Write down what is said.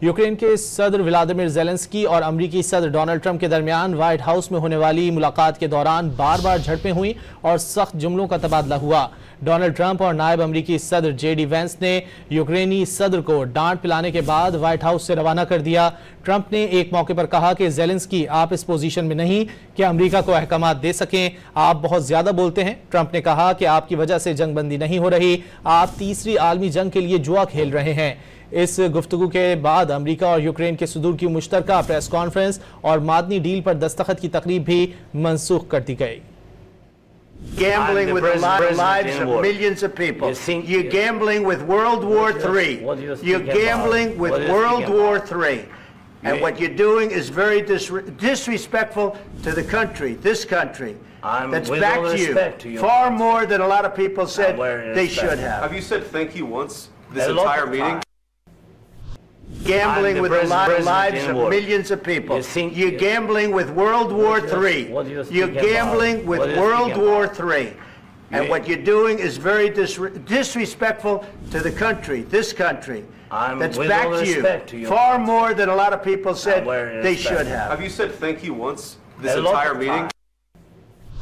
Ukraine के सदर Vladimir Zelensky और अमरीकी सदर डोनाल्ड ट्रंप के दरमियान व्हाइट हाउस में होने वाली मुलाकात के दौरान बार बार झड़पें हुई और सख्त जुमलों का तबादला हुआ। डोनाल्ड ट्रंप और नायब अमरीकी सदर जेडी वेंस ने यूक्रेनी सदर को डांट पिलाने के बाद व्हाइट हाउस से रवाना कर दिया। ट्रंप ने एक मौके पर कहा कि ज़ेलेंस्की, आप इस पोजीशन में नहीं कि अमेरिका को अहकामात दे सकें, आप बहुत ज्यादा बोलते हैं। ट्रंप ने कहा कि आपकी वजह से जंगबंदी नहीं हो रही, आप तीसरी आलमी जंग के लिए जुआ खेल रहे हैं। इस गुफ्तगू के बाद अमेरिका और यूक्रेन के सदूर की मुश्तरका प्रेस कॉन्फ्रेंस और मादनी डील पर दस्तखत की तकरीब भी मनसूख कर दी गई। Gambling with the lives of millions of people. You're gambling with World War III. You're gambling with World War III. And what you're doing is very disrespectful to the country, this country, that's backed you far more than a lot of people said they should have. Have you said thank you once this entire meeting? Gambling with the lives of millions of people. You're gambling with World War III. You're gambling with World War III. And what you're doing is very disrespectful to the country, this country, that's backed you far more than a lot of people said they should have. Have you said thank you once this entire meeting?